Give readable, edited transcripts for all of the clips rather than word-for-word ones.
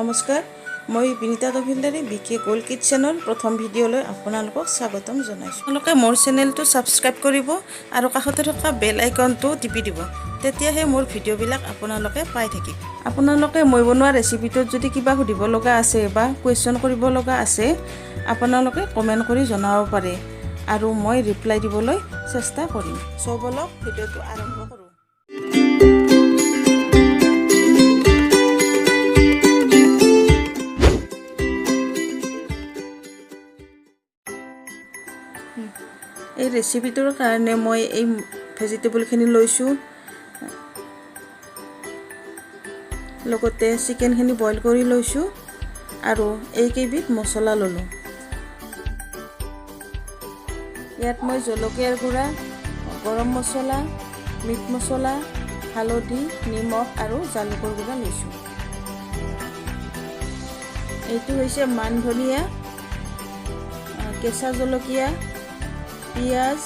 নমস্কাৰ, মই বিনিতা তফিলদাৰে বিকে গোল্ড কিটচেনৰ প্ৰথম ভিডিঅ'লৈ আপোনালোকক স্বাগতম জনাইছোঁ। আপোনালোকে মোৰ চেনেলটো ছাবস্ক্ৰাইব কৰিব আৰু কাষতে থকা বেল আইকনটো টিপি দিব, তেতিয়াহে মোৰ ভিডিঅ'বিলাক আপোনালোকে পাই থাকিব। আপোনালোকে মই বনোৱা ৰেচিপিটোত যদি কিবা সুধিব লগা আছে বা কুৱেশ্যন কৰিব লগা আছে, আপোনালোকে কমেণ্ট কৰি জনাব পাৰে আৰু মই ৰিপ্লাই দিবলৈ চেষ্টা কৰিম। বলক ভিডিঅ'টো আৰম্ভ কৰোঁ। এই ৰেচিপিটোৰ কাৰণে মই এই ভেজিটেবলখিনি লৈছোঁ, লগতে চিকেনখিনি বইল কৰি লৈছোঁ আৰু এইকেইবিধ মছলা ল'লোঁ। ইয়াত মই জলকীয়াৰ গুড়া, গৰম মছলা, মিট মছলা, হালধি, নিমখ আৰু জালুকৰ গুড়া লৈছোঁ। এইটো হৈছে মান ধনিয়া, কেঁচা জলকীয়া, পিঁয়াজ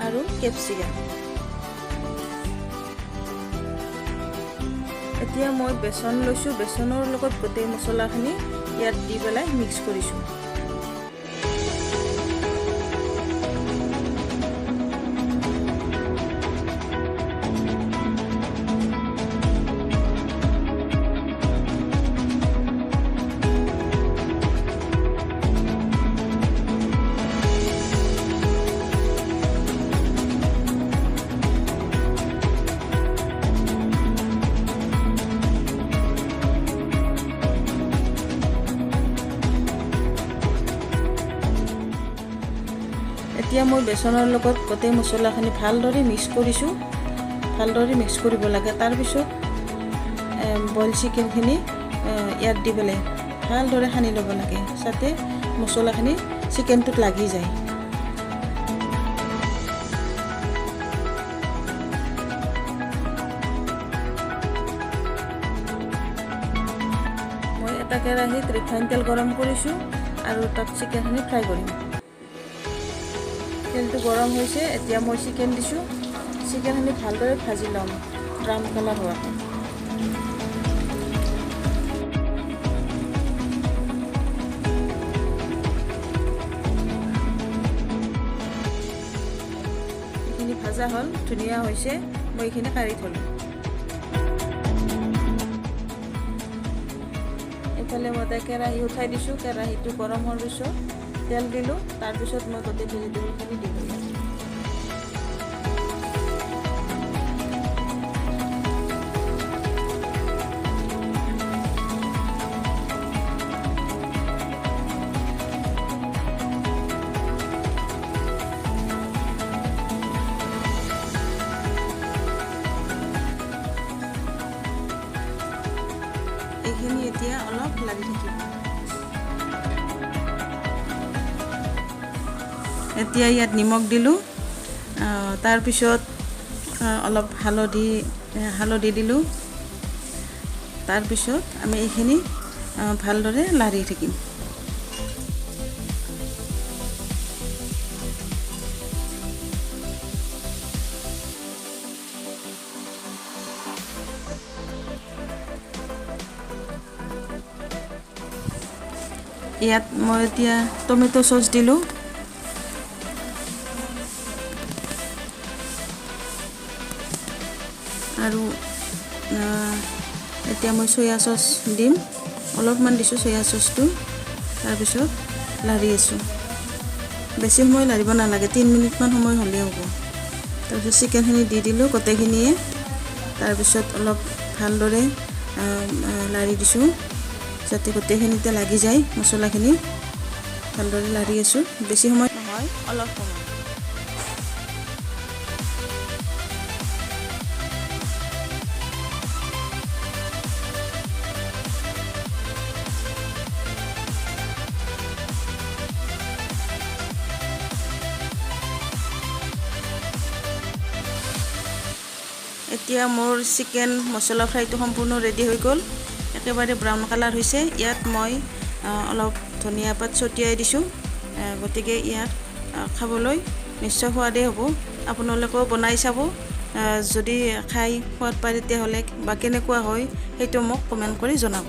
আৰু কেপচিকাম। এতিয়া মই বেচন লৈছোঁ, বেচনৰ লগত গোটেই মছলাখিনি ইয়াত দি পেলাই মিক্স কৰিছোঁ। এতিয়া মই বেচনৰ লগত গোটেই মছলাখিনি ভালদৰে মিক্স কৰিছোঁ। ভালদৰে মিক্স কৰিব লাগে। তাৰপিছত বইল চিকেনখিনি ইয়াত দি পেলাই ভালদৰে সানি ল'ব লাগে, যাতে মছলাখিনি চিকেনটোত লাগি যায়। মই এটা কেৰাহীত ৰিফাইন তেল গৰম কৰিছোঁ আৰু তাত চিকেনখিনি ফ্ৰাই কৰিম। তেলটো গৰম হৈছে, এতিয়া মই চিকেন দিছোঁ। চিকেনখিনি ভালদৰে ভাজি ল'ম ব্ৰাউন কালাৰ হোৱাকৈ। এইখিনি ভাজা হ'ল, ধুনীয়া হৈছে, মই এইখিনি কাঢ়ি থ'লোঁ। এইফালে মই এটা কেৰাহী উঠাই দিছোঁ। কেৰাহীটো গৰম হোৱাৰ পিছত তেল দিলোঁ, তাৰপিছত মই গোটেই ভেজিটেবলখিনি দি দিলোঁ। এইখিনি এতিয়া অলপ লাগি থাকিব। এতিয়া ইয়াত নিমখ দিলোঁ, তাৰপিছত অলপ হালধি দিলোঁ। তাৰপিছত আমি এইখিনি ভালদৰে লাৰি থাকিম। ইয়াত মই এতিয়া টমেটো চচ দিলোঁ। আৰু এতিয়া মই চয়া চচ দিম, অলপমান দিছোঁ চয়া চচটো। তাৰপিছত লাৰি আছোঁ। বেছি সময় লাৰিব নালাগে, 3 মিনিটমান সময় হ'লেই হ'ব। তাৰপিছত চিকেনখিনি দি দিলোঁ গোটেইখিনিয়ে। তাৰপিছত অলপ ভালদৰে লাৰি দিছোঁ, যাতে গোটেইখিনিতে লাগি যায় মছলাখিনি। ভালদৰে লাৰি আছোঁ, বেছি সময় নহয়, অলপ সময়। এতিয়া মোৰ চিকেন মছলা ফ্ৰাইটো সম্পূৰ্ণ ৰেডি হৈ গ'ল, একেবাৰে ব্ৰাউন কালাৰ হৈছে। ইয়াত মই অলপ ধনিয়া পাত ছটিয়াই দিছোঁ। গতিকে ইয়াত খাবলৈ নিশ্চয় সোৱাদেই হ'ব। আপোনালোকেও বনাই চাব যদি খাই সোৱাদ পায় তেতিয়াহ'লে বা কেনেকুৱা হয় সেইটো মোক কমেণ্ট কৰি জনাব।